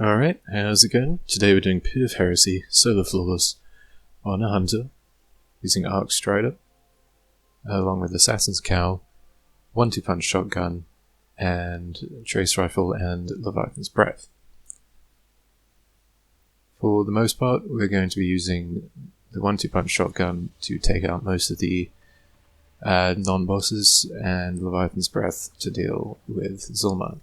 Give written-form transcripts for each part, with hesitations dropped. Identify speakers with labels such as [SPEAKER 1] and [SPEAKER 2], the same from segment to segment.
[SPEAKER 1] Alright, how's it going? Today we're doing Pit of Heresy, solo flawless, on a hunter, using Arc Strider, along with Assassin's Cowl, 1-2 punch shotgun, and Trace Rifle and Leviathan's Breath. For the most part, we're going to be using the 1-2 punch shotgun to take out most of the non-bosses, and Leviathan's Breath to deal with Zulmak.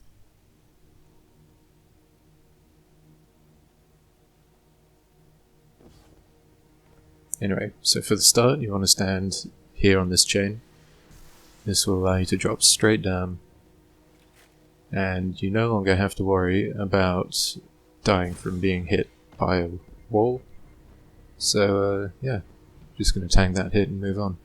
[SPEAKER 1] Anyway, so for the start, you want to stand here on this chain. This will allow you to drop straight down, and you no longer have to worry about dying from being hit by a wall. So, yeah, just going to tank that hit and move on.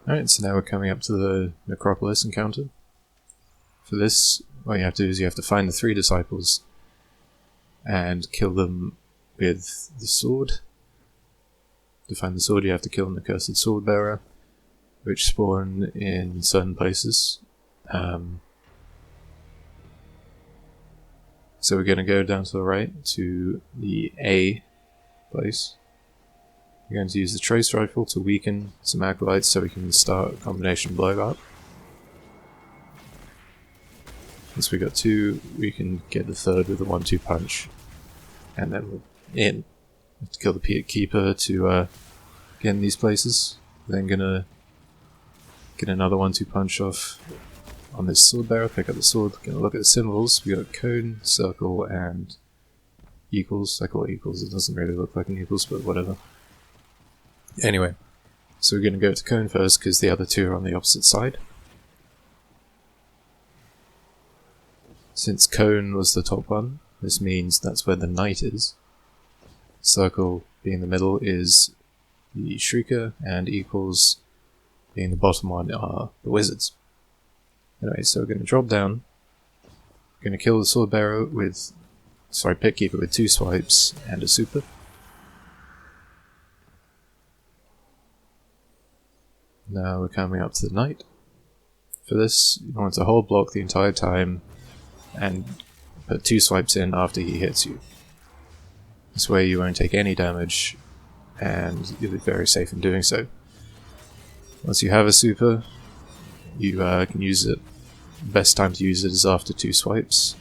[SPEAKER 1] Alright, so now we're coming up to the Necropolis encounter. For this, what you have to do is you have to find the 3 disciples and kill them with the sword. To find the sword, you have to kill an accursed sword bearer, which spawn in certain places. So we're going to go down to the right to the A place. We're going to use the Trace Rifle to weaken some acolytes so we can start a combination Loadout. Once we got 2, we can get the 3rd with a 1-2 punch. And then we're in. We have to kill the Pit Keeper to get in these places. Then gonna get another 1-2 punch off on this sword bearer, pick up the sword, gonna look at the symbols. We got cone, circle, and equals. I call it equals, it doesn't really look like an equals, but whatever. Anyway, so we're going to go to cone first because the other 2 are on the opposite side. Since cone was the top one, this means that's where the knight is. Circle being the middle is the shrieker, and equals being the bottom one are the wizards. Anyway, so we're going to drop down. We're going to kill the sword bearer with, Pit Keeper with 2 swipes and a super. Now we're coming up to the knight. For this, you want to hold block the entire time and put 2 swipes in after he hits you. This way you won't take any damage and you'll be very safe in doing so. Once you have a super, you can use it. The best time to use it is after 2 swipes,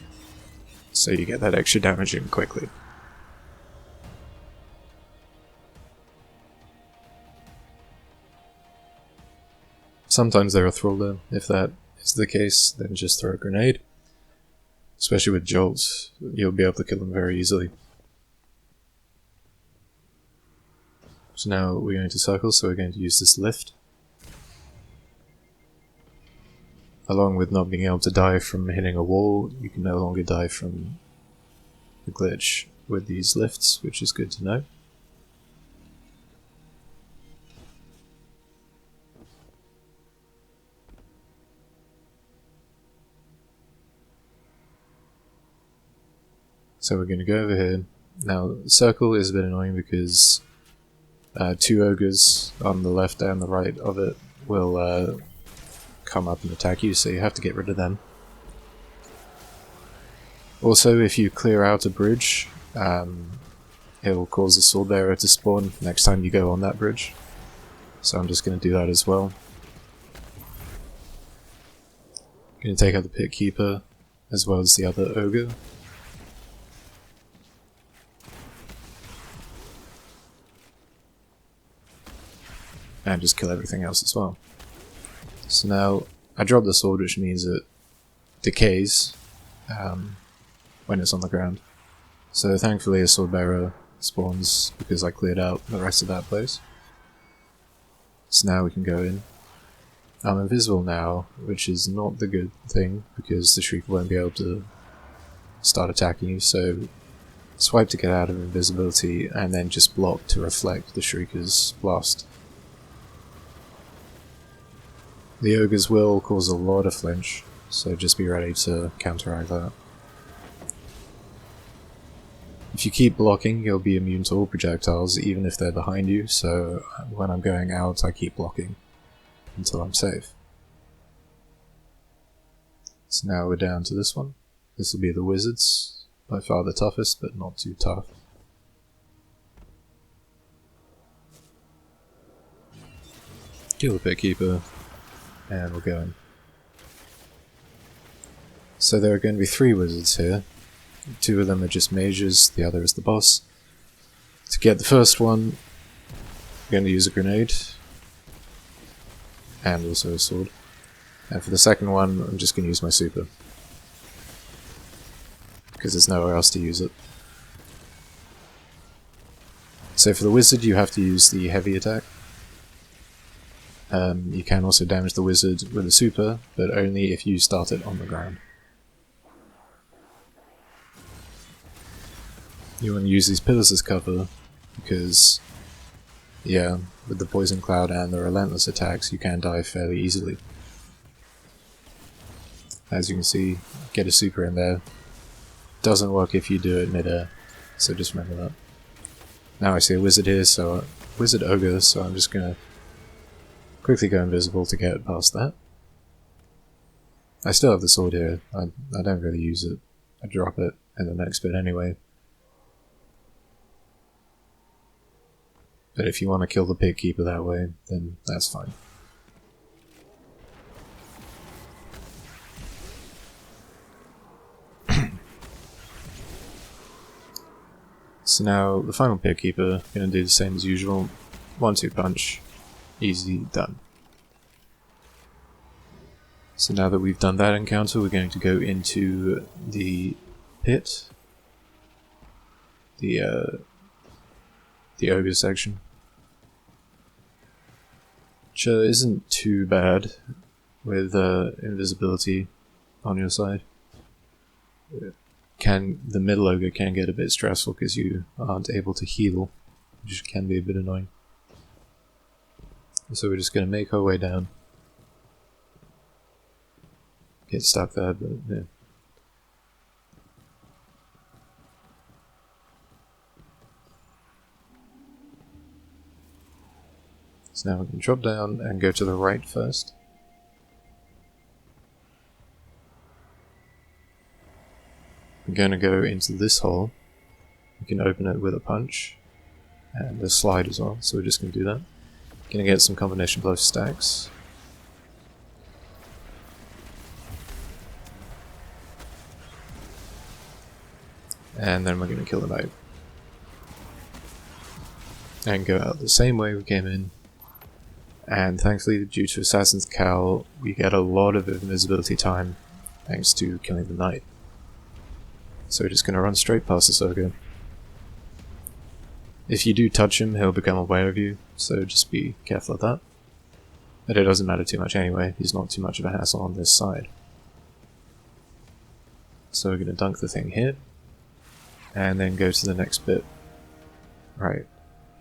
[SPEAKER 1] so you get that extra damage in quickly. Sometimes they're a thriller. If that is the case, then just throw a grenade. Especially with jolts, you'll be able to kill them very easily. So now we're going to circle, so we're going to use this lift. Along with not being able to die from hitting a wall, you can no longer die from the glitch with these lifts, which is good to know. So we're going to go over here. Now, circle is a bit annoying because 2 ogres on the left and the right of it will come up and attack you, so you have to get rid of them. Also, if you clear out a bridge, it will cause a sword bearer to spawn next time you go on that bridge. So I'm just going to do that as well. Going to take out the Pit Keeper as well as the other ogre. And just kill everything else as well. So now, I dropped the sword, which means it decays when it's on the ground. So thankfully a sword bearer spawns because I cleared out the rest of that place. So now we can go in. I'm invisible now, which is not the good thing because the Shrieker won't be able to start attacking you, so Swipe to get out of invisibility, and then just block to reflect the Shrieker's blast. The ogres will cause a lot of flinch, so just be ready to counteract that. If you keep blocking, you'll be immune to all projectiles, even if they're behind you, so when I'm going out, I keep blocking until I'm safe. So now we're down to this one. This will be the wizards, by far the toughest, but not too tough. Kill the Pit Keeper, and we'll go in. So there are going to be 3 wizards here. 2 of them are just mages, the other is the boss. To get the first one, I'm going to use a grenade, and also a sword. And for the second one, I'm just going to use my super, because there's nowhere else to use it. So for the wizard, you have to use the heavy attack. You can also damage the wizard with a super, but only if you start it on the ground. You want to use these pillars as cover, because, yeah, with the poison cloud and the relentless attacks, you can die fairly easily. As you can see, get a super in there. Doesn't work if you do it mid-air, so just remember that. Now I see a wizard here, so wizard ogre, so I'm just gonna quickly go invisible to get past that. I still have the sword here. I don't really use it. I drop it in the next bit anyway. But if you want to kill the Pit Keeper that way, then that's fine. So now, the final Pit Keeper, going to do the same as usual. 1-2 punch. Easy, done. So now that we've done that encounter, we're going to go into the pit. The ogre section. Which isn't too bad with invisibility on your side. The middle ogre can get a bit stressful because you aren't able to heal, which can be a bit annoying. So we're just going to make our way down. Get stuck there, but yeah. So now we can drop down and go to the right first. We're going to go into this hole. We can open it with a punch and a slide as well, so we're just going to do that. Going to get some combination blow stacks. And then we're going to kill the knight. And go out the same way we came in. And thankfully, due to Assassin's Cowl, we get a lot of invisibility time thanks to killing the knight. So we're just going to run straight past this ogre. If you do touch him, he'll become aware of you, so just be careful of that. But it doesn't matter too much anyway, he's not too much of a hassle on this side. So we're going to dunk the thing here, and then go to the next bit, right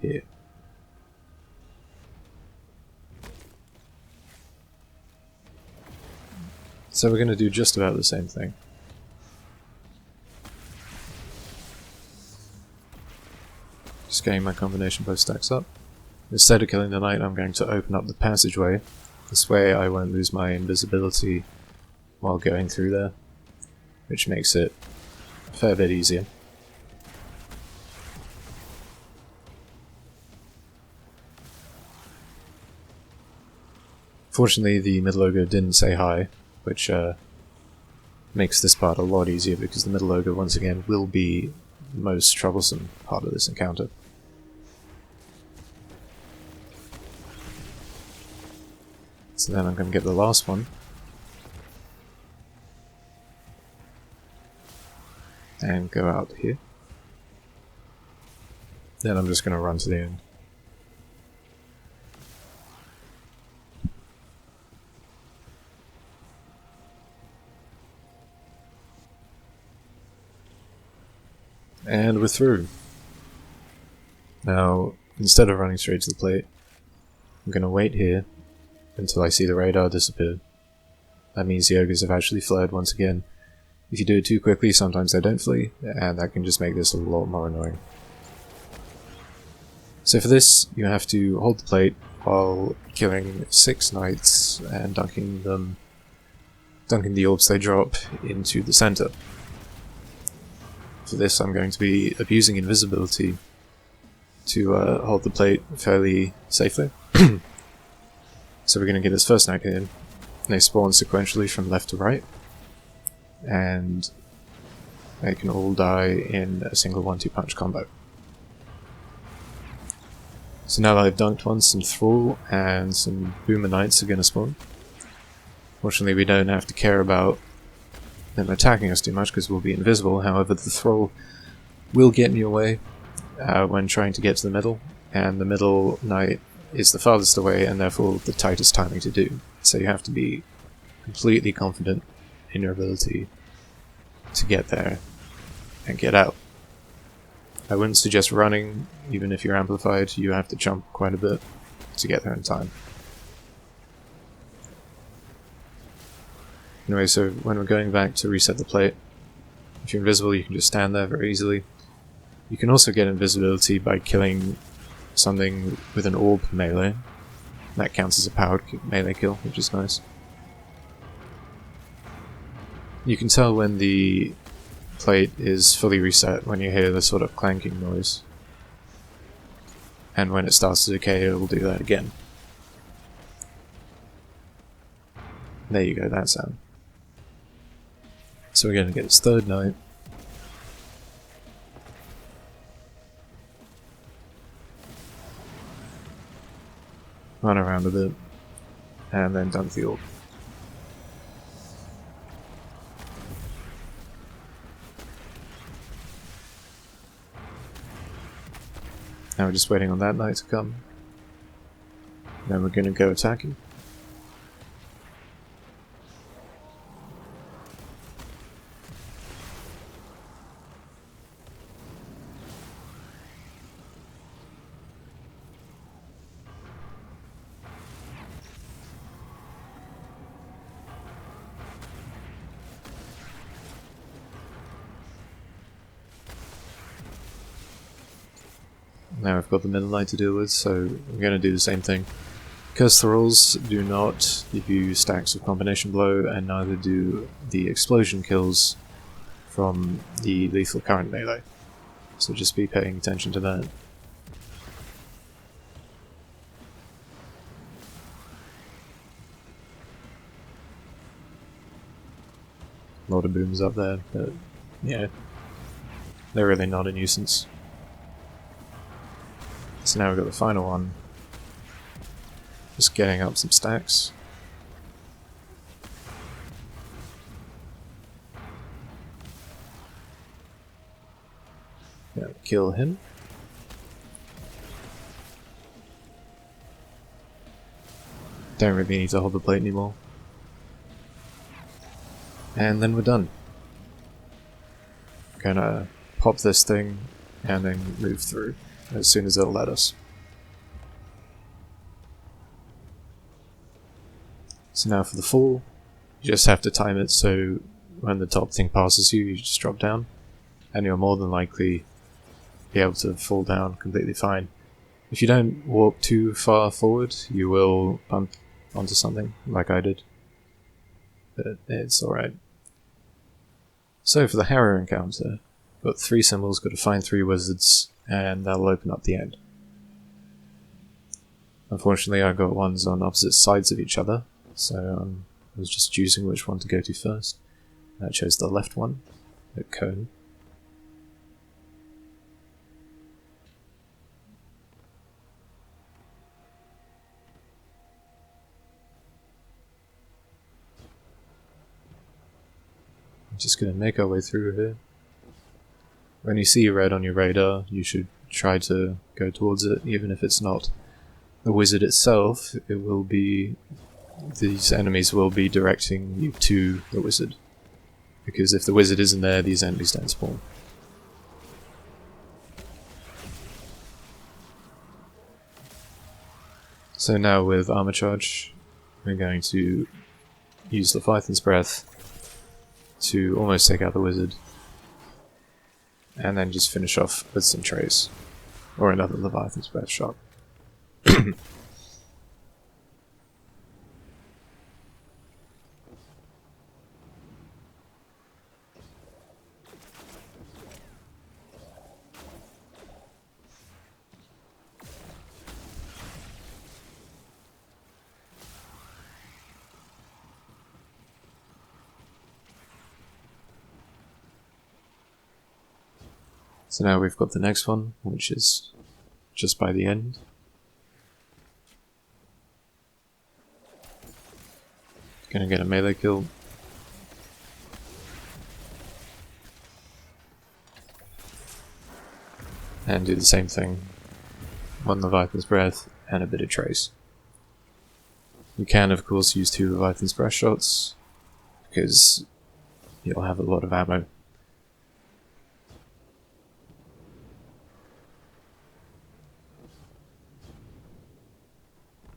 [SPEAKER 1] here. So we're going to do just about the same thing. Just getting my combination bow stacks up. Instead of killing the knight, I'm going to open up the passageway. This way I won't lose my invisibility while going through there, which makes it a fair bit easier. Fortunately, the middle ogre didn't say hi, which makes this part a lot easier because the middle ogre, once again, will be the most troublesome part of this encounter. So then I'm going to get the last one. And go out here. Then I'm just going to run to the end. And we're through. Now, instead of running straight to the plate, I'm going to wait here until I see the radar disappear. That means the ogres have actually fled once again. If you do it too quickly, sometimes they don't flee, and that can just make this a lot more annoying. So for this, you have to hold the plate while killing 6 knights and dunking the orbs they drop into the center. For this, I'm going to be abusing invisibility to hold the plate fairly safely. So we're going to get this first knight in. They spawn sequentially from left to right, and they can all die in a single 1-2 punch combo. So now that I've dunked one, some Thrall and some Boomer Knights are going to spawn. Fortunately, we don't have to care about them attacking us too much because we'll be invisible. However, the Thrall will get in your way when trying to get to the middle, and the middle Knight is the farthest away and therefore the tightest timing to do. So you have to be completely confident in your ability to get there and get out. I wouldn't suggest running, even if you're amplified. You have to jump quite a bit to get there in time. Anyway, so when we're going back to reset the plate, if you're invisible you can just stand there very easily. You can also get invisibility by killing something with an orb melee. That counts as a powered melee kill, which is nice. You can tell when the plate is fully reset when you hear the sort of clanking noise. And when it starts to decay, it will do that again. There you go, that sound. So we're going to get its third knight. Run around a bit, and then dunk the orb. Now we're just waiting on that knight to come. Then we're going to go attacking. Now we've got the middle knight to deal with, so I'm going to do the same thing. Because Thralls do not give you stacks of combination blow, and neither do the explosion kills from the lethal current melee. So just be paying attention to that. A lot of booms up there, but yeah, they're really not a nuisance. So now we've got the final one. Just getting up some stacks. Yeah, kill him. Don't really need to hold the plate anymore. And then we're done. Gonna pop this thing and then move through as soon as it'll let us. So now for the fall, you just have to time it so when the top thing passes you, you just drop down, and you'll more than likely be able to fall down completely fine. If you don't walk too far forward, you will bump onto something, like I did. But it's alright. So for the Harrow encounter, got 3 symbols, got to find 3 wizards, and that'll open up the end. Unfortunately I got ones on opposite sides of each other, so I was just choosing which one to go to first. I chose the left one, at Cone. I'm just going to make our way through here. When you see red on your radar, you should try to go towards it, even if it's not the wizard itself. It will be... these enemies will be directing you to the wizard. Because if the wizard isn't there, these enemies don't spawn. So now with Armor Charge, we're going to use Leviathan's Breath to almost take out the wizard, and then just finish off with some trays, or another Leviathan's Breath shot. So now we've got the next one, which is just by the end. Gonna get a melee kill. And do the same thing. One Leviathan's Breath and a bit of Trace. You can of course use 2 Leviathan's Breath shots, because you'll have a lot of ammo.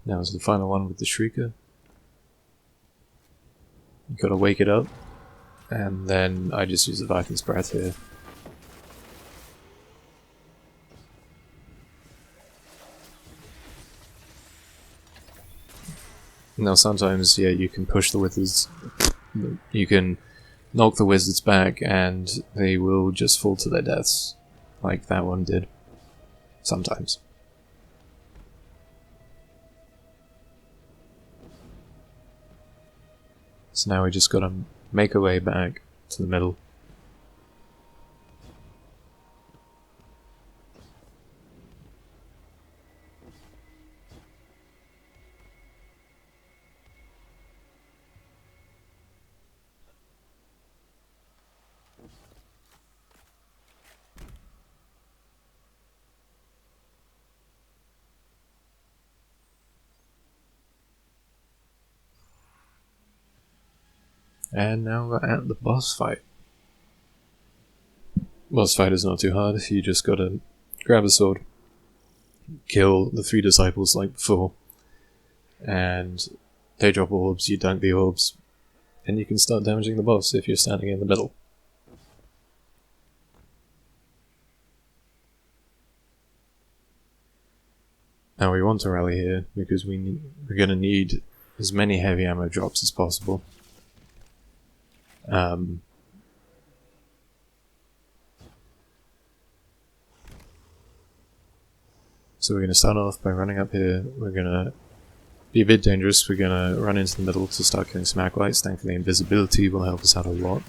[SPEAKER 1] Now is the final one with the Shrieker. You've got to wake it up, and then I just use the Leviathan's Breath here. Now sometimes, yeah, you can push the wizards, you can knock the wizards back and they will just fall to their deaths, like that one did. Sometimes. So now we just gotta make our way back to the middle. And now we're at the boss fight. Boss fight is not too hard, you just gotta grab a sword, kill the 3 disciples like before, and they drop orbs, you dunk the orbs, and you can start damaging the boss if you're standing in the middle. Now we want to rally here, because we're gonna need as many heavy ammo drops as possible. So we're going to start off by running up here. We're going to be a bit dangerous. We're going to run into the middle to start killing some acolytes. Thankfully invisibility will help us out a lot.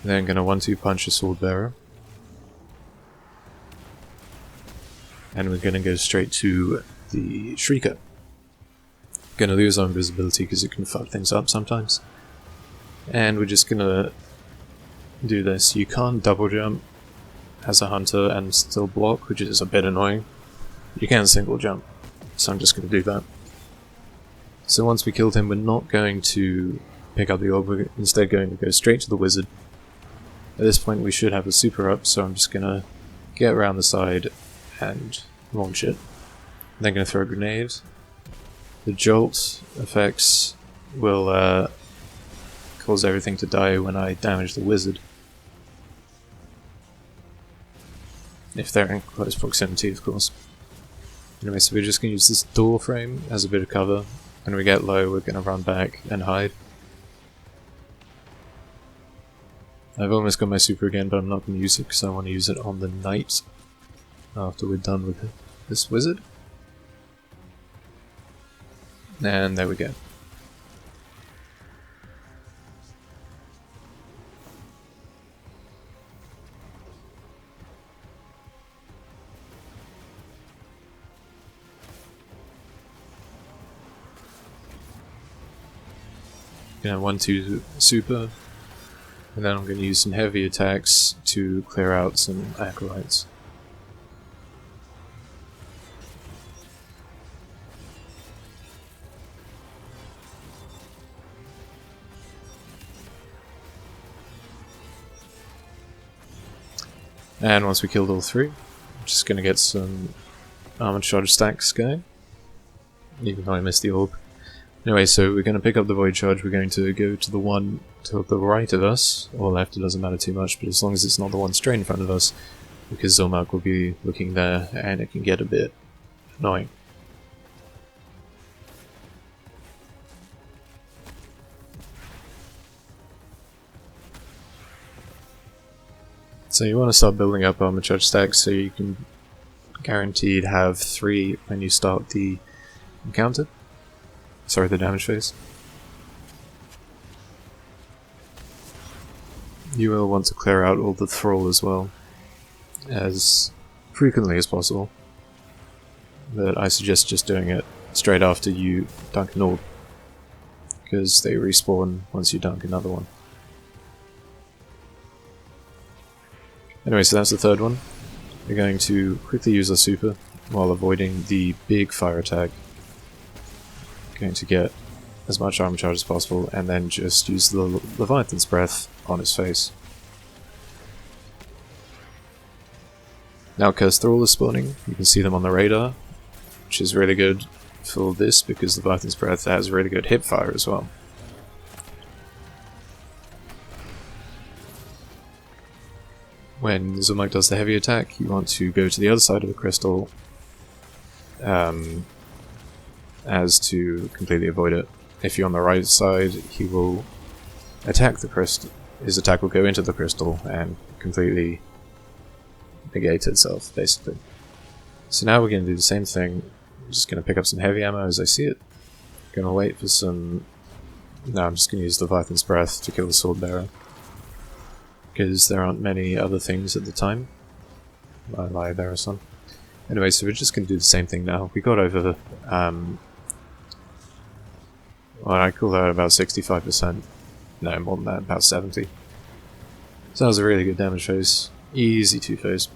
[SPEAKER 1] Then going to 1-2 punch a sword bearer. And we're going to go straight to the Shrieker. Going to lose our invisibility because it can fuck things up sometimes. And we're just going to do this. You can't double jump as a hunter and still block, which is a bit annoying. You can single jump, so I'm just going to do that. So once we killed him, we're not going to pick up the orb, we're instead going to go straight to the wizard. At this point we should have a super up, so I'm just going to get around the side and launch it. I'm then going to throw a grenade. The jolt effects will cause everything to die when I damage the wizard. If they're in close proximity, of course. Anyway, so we're just going to use this door frame as a bit of cover. When we get low, we're going to run back and hide. I've almost got my super again, but I'm not going to use it because I want to use it on the knight after we're done with this wizard. And there we go. Gonna 1-2 super, and then I'm going to use some heavy attacks to clear out some acolytes. And once we killed all 3, I'm just going to get some armored charge stacks going, even though I missed the orb. Anyway, so we're going to pick up the void charge. We're going to go to the one to the right of us, or left, it doesn't matter too much, but as long as it's not the one straight in front of us, because Zulmak will be looking there, and it can get a bit annoying. So you want to start building up armor charge stacks so you can guaranteed have 3 when you start the encounter. Sorry, the damage phase. You will want to clear out all the thrall as well, as frequently as possible, but I suggest just doing it straight after you dunk an orb, because they respawn once you dunk another one. Anyway, so that's the third one. We're going to quickly use our super while avoiding the big fire attack. Going to get as much armor charge as possible, and then just use the Leviathan's Breath on his face. Now Cursed Thrall is spawning. You can see them on the radar, which is really good for this because the Leviathan's Breath has really good hip fire as well. When Zulmak does the heavy attack, you want to go to the other side of the crystal as to completely avoid it. If you're on the right side, he will attack the crystal. His attack will go into the crystal and completely negate itself, basically. So now we're going to do the same thing. I'm just going to pick up some heavy ammo as I see it. Going to wait for some... No, I'm just going to use Leviathan's Breath to kill the Sword Bearer, because there aren't many other things at the time. I lie, there are some. Anyway, so we're just going to do the same thing now. We got over well, I call that about 65%. No, more than that, about 70. So that was a really good damage phase. Easy 2-phase.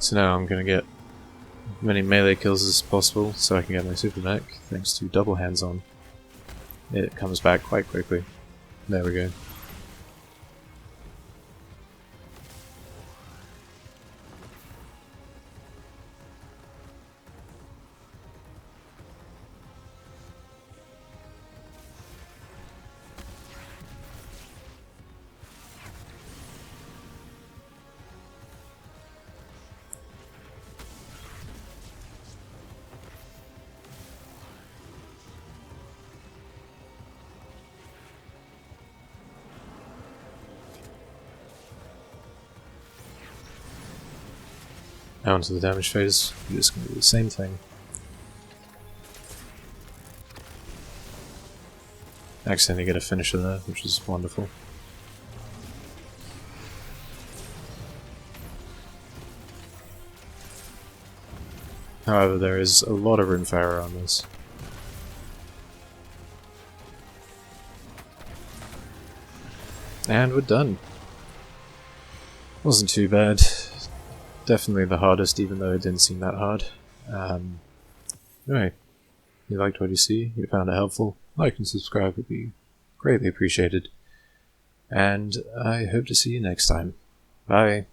[SPEAKER 1] So now I'm going to get as many melee kills as possible so I can get my super mech, thanks to double hands on. It comes back quite quickly. There we go. Now into the damage phase, we're just going to do the same thing. Accidentally get a finisher there, which is wonderful. However, there is a lot of rune fire on this. And we're done. Wasn't too bad. Definitely the hardest, even though it didn't seem that hard. Anyway, you liked what you see, you found it helpful, like and subscribe would be Greatly appreciated. And I hope to see you next time. Bye.